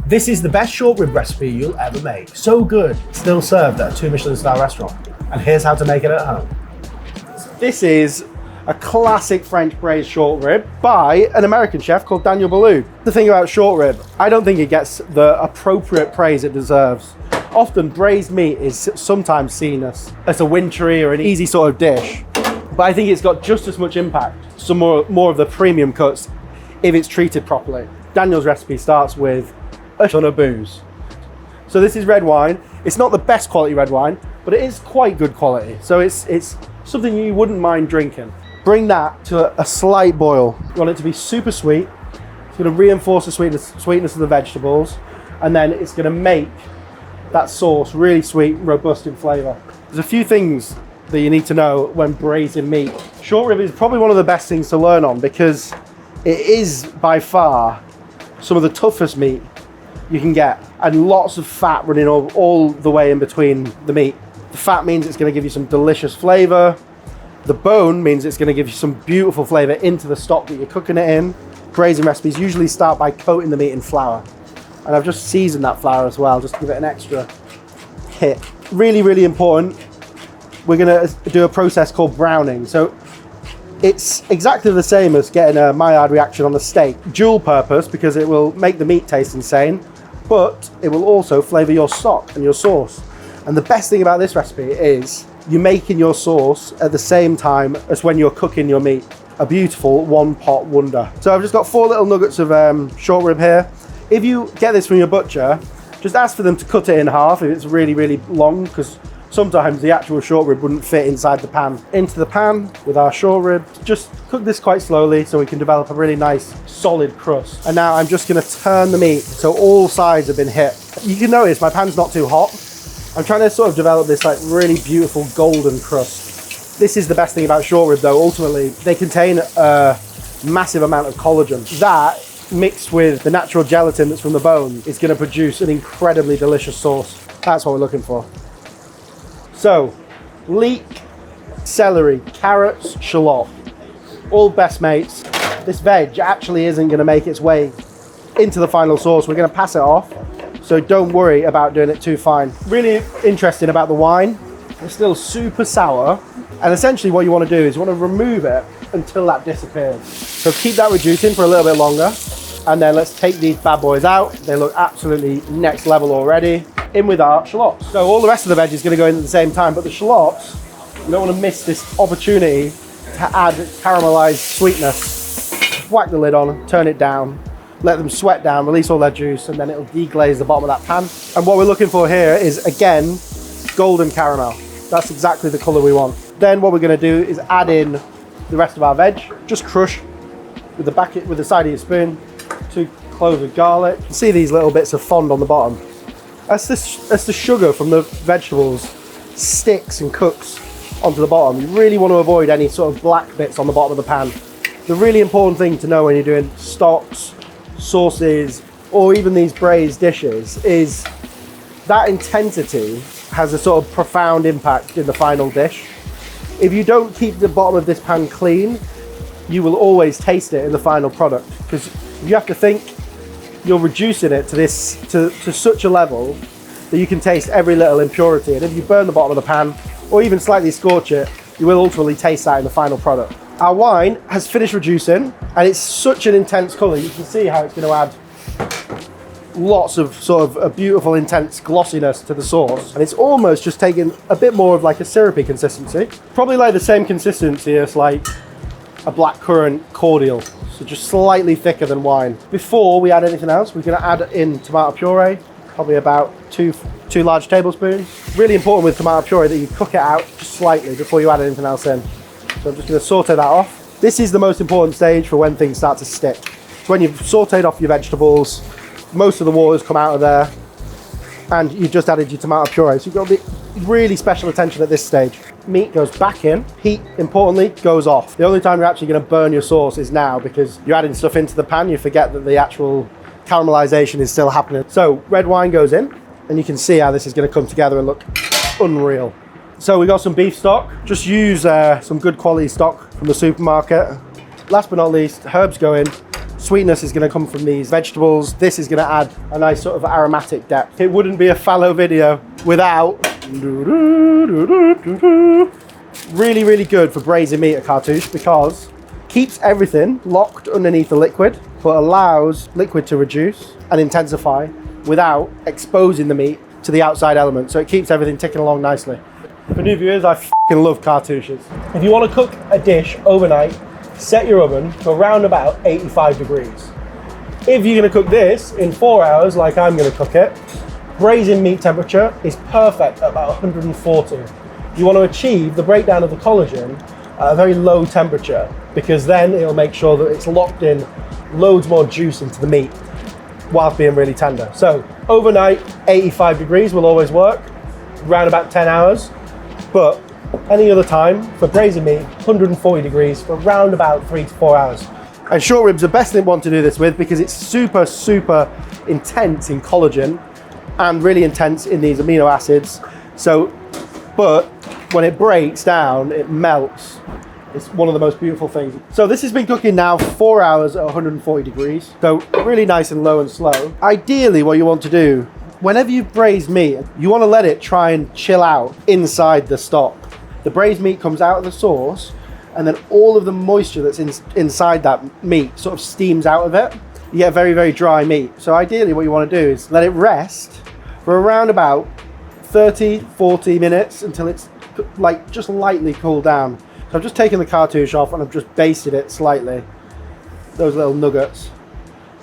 This is the best short rib recipe you'll ever make. So good, still served at a 2 Michelin-star restaurant. And here's how to make it at home. This is a classic French braised short rib by an American chef called Daniel Boulud. The thing about short rib, I don't think it gets the appropriate praise it deserves. Often braised meat is sometimes seen as a wintry or an easy sort of dish, but I think it's got just as much impact, some more of the premium cuts, if it's treated properly. Daniel's recipe starts with a ton of booze. So this is red wine. It's not the best quality red wine, but it is quite good quality. So it's something you wouldn't mind drinking. Bring that to a slight boil. You want it to be super sweet. It's going to reinforce the sweetness of the vegetables, and then it's going to make that sauce really sweet, robust in flavour. There's a few things that you need to know when braising meat. Short rib is probably one of the best things to learn on because it is by far some of the toughest meat you can get, and lots of fat running all the way in between the meat. The fat means it's going to give you some delicious flavour. The bone means it's going to give you some beautiful flavour into the stock that you're cooking it in. Braising recipes usually start by coating the meat in flour. And I've just seasoned that flour as well, just to give it an extra hit. Really, really important. We're going to do a process called browning. So it's exactly the same as getting a Maillard reaction on a steak. Dual purpose, because it will make the meat taste insane, but it will also flavour your stock and your sauce. And the best thing about this recipe is you're making your sauce at the same time as when you're cooking your meat. A beautiful one pot wonder. So I've just got 4 little nuggets of short rib here. If you get this from your butcher, just ask for them to cut it in half if it's really, really long, because sometimes the actual short rib wouldn't fit inside the pan. Into the pan with our short rib. Just cook this quite slowly so we can develop a really nice solid crust. And now I'm just going to turn the meat so all sides have been hit. You can notice my pan's not too hot. I'm trying to sort of develop this like really beautiful golden crust. This is the best thing about short rib though. Ultimately, they contain a massive amount of collagen. That mixed with the natural gelatin that's from the bone is going to produce an incredibly delicious sauce. That's what we're looking for. So, leek, celery, carrots, shallot, all best mates. This veg actually isn't going to make its way into the final sauce. We're going to pass it off, so don't worry about doing it too fine. Really interesting about the wine, it's still super sour, and essentially what you want to do is you want to remove it until that disappears. So keep that reducing for a little bit longer, and then let's take these bad boys out. They look absolutely next level already. In with our shallots. So all the rest of the veg is going to go in at the same time, but the shallots, you don't want to miss this opportunity to add caramelized sweetness. Whack the lid on, turn it down, let them sweat down, release all their juice, and then it'll deglaze the bottom of that pan. And what we're looking for here is, again, golden caramel. That's exactly the color we want. Then what we're going to do is add in the rest of our veg. Just crush with the side of your spoon, 2 cloves of garlic. See these little bits of fond on the bottom. As the sugar from the vegetables sticks and cooks onto the bottom, you really want to avoid any sort of black bits on the bottom of the pan. The really important thing to know when you're doing stocks, sauces, or even these braised dishes is that intensity has a sort of profound impact in the final dish. If you don't keep the bottom of this pan clean, you will always taste it in the final product, because you have to think you're reducing it to such a level that you can taste every little impurity. And if you burn the bottom of the pan or even slightly scorch it, you will ultimately taste that in the final product. Our wine has finished reducing, and it's such an intense color. You can see how it's going to add lots of sort of a beautiful intense glossiness to the sauce, and it's almost just taking a bit more of like a syrupy consistency, probably like the same consistency as like a blackcurrant cordial, so just slightly thicker than wine. Before we add anything else, we're going to add in tomato puree, probably about two large tablespoons. Really important with tomato puree that you cook it out just slightly before you add anything else in. So I'm just going to saute that off. This is the most important stage for when things start to stick. So when you've sauteed off your vegetables, most of the water's come out of there, and you've just added your tomato puree. So you've got to be really special attention at this stage. Meat goes back in, heat, importantly, goes off. The only time you're actually going to burn your sauce is now, because you're adding stuff into the pan, you forget that the actual caramelization is still happening. So red wine goes in, and you can see how this is going to come together and look unreal. So we got some beef stock. Just use some good quality stock from the supermarket. Last but not least, herbs go in. Sweetness is going to come from these vegetables. This is going to add a nice sort of aromatic depth. It wouldn't be a fallow video without really, really good for braising meat at cartouche, because keeps everything locked underneath the liquid, but allows liquid to reduce and intensify without exposing the meat to the outside element. So it keeps everything ticking along nicely. For new viewers, I f***ing love cartouches. If you want to cook a dish overnight, set your oven to around about 85 degrees. If you're going to cook this in 4 hours, like I'm going to cook it, braising meat temperature is perfect at about 140. You want to achieve the breakdown of the collagen at a very low temperature, because then it'll make sure that it's locked in loads more juice into the meat whilst being really tender. So overnight, 85 degrees will always work, around about 10 hours. But any other time for braising meat, 140 degrees for around about 3 to 4 hours. And short ribs are the best one to do this with, because it's super, super intense in collagen and really intense in these amino acids. So, but when it breaks down, it melts. It's one of the most beautiful things. So this has been cooking now for 4 hours at 140 degrees. So really nice and low and slow. Ideally, what you want to do, whenever you braise meat, you want to let it try and chill out inside the stock. The braised meat comes out of the sauce, and then all of the moisture that's inside that meat sort of steams out of it. You get very, very dry meat. So ideally what you want to do is let it rest for around about 30, 40 minutes until it's like just lightly cooled down. So I've just taken the cartouche off and I've just basted it slightly. Those little nuggets.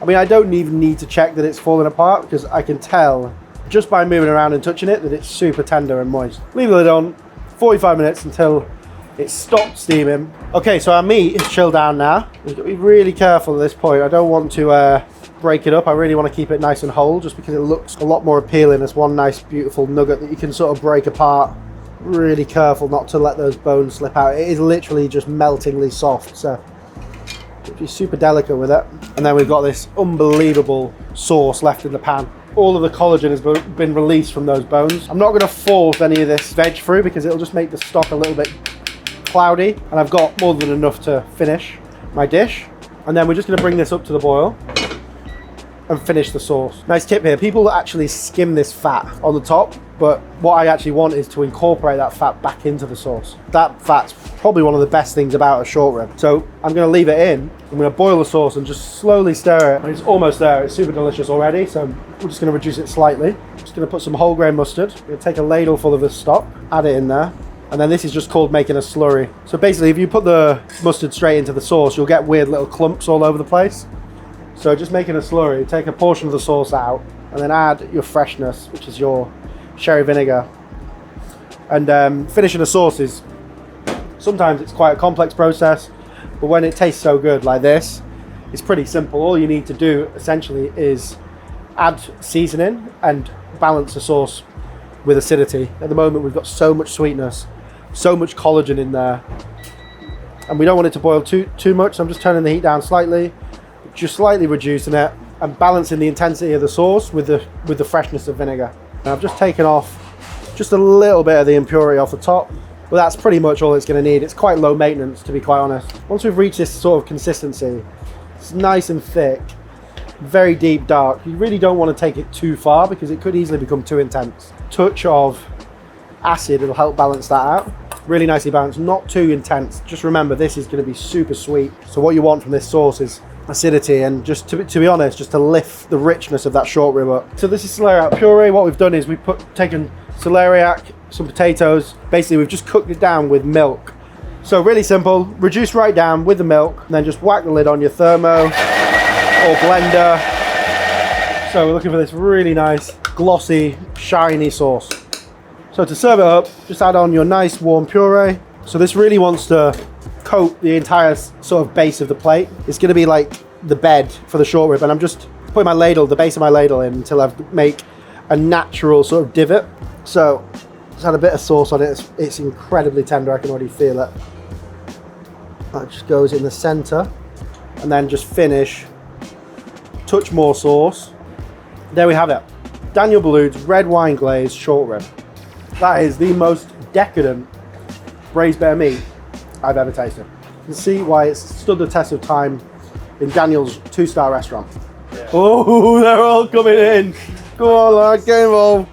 I mean, I don't even need to check that it's falling apart, because I can tell just by moving around and touching it that it's super tender and moist. Leave the lid on 45 minutes until it stopped steaming. Okay, so our meat is chilled down now. We've got to be really careful at this point. I don't want to break it up. I really want to keep it nice and whole, just because it looks a lot more appealing as one nice beautiful nugget that you can sort of break apart. Really careful not to let those bones slip out. It is literally just meltingly soft, so be super delicate with it. And then we've got this unbelievable sauce left in the pan. All of the collagen has been released from those bones. I'm not going to force any of this veg through, because it'll just make the stock a little bit cloudy, and I've got more than enough to finish my dish. And then we're just going to bring this up to the boil and finish the sauce. Nice tip here, people actually skim this fat on the top, but what I actually want is to incorporate that fat back into the sauce. That fat's probably one of the best things about a short rib. So I'm going to leave it in, I'm going to boil the sauce and just slowly stir it. And it's almost there, it's super delicious already, so we're just going to reduce it slightly. Just going to put some whole grain mustard. I'm going to take a ladle full of this stock, add it in there. And then this is just called making a slurry. So basically, if you put the mustard straight into the sauce, you'll get weird little clumps all over the place. So just making a slurry, take a portion of the sauce out, and then add your freshness, which is your sherry vinegar. And finishing a sauce is, sometimes it's quite a complex process, but when it tastes so good like this, it's pretty simple. All you need to do essentially is add seasoning and balance the sauce with acidity. At the moment, we've got so much sweetness, so much collagen in there, and we don't want it to boil too much. So I'm just turning the heat down slightly, just slightly reducing it, and balancing the intensity of the sauce with the freshness of vinegar. And I've just taken off just a little bit of the impurity off the top, but that's pretty much all it's going to need. It's quite low maintenance, to be quite honest. Once we've reached this sort of consistency, it's nice and thick, very deep dark. You really don't want to take it too far, because it could easily become too intense. Touch of acid will help balance that out. Really nicely balanced, not too intense. Just remember, this is going to be super sweet. So what you want from this sauce is acidity, and just to be honest, just to lift the richness of that short rib up. So this is celeriac puree. What we've done is we've taken celeriac, some potatoes. Basically, we've just cooked it down with milk. So really simple, reduce right down with the milk, and then just whack the lid on your thermo or blender. So we're looking for this really nice, glossy, shiny sauce. So to serve it up, just add on your nice warm puree. So this really wants to coat the entire sort of base of the plate. It's going to be like the bed for the short rib, and I'm just putting my ladle, the base of my ladle, in until I make a natural sort of divot. So just add a bit of sauce on it. It's incredibly tender, I can already feel it. That just goes in the center, and then just finish, touch more sauce. There we have it, Daniel Boulud's red wine glazed short rib. That is the most decadent braised bear meat I've ever tasted. You can see why it's stood the test of time in Daniel's 2-star restaurant. Yeah. Oh, they're all coming in. Go on, lad, get involved.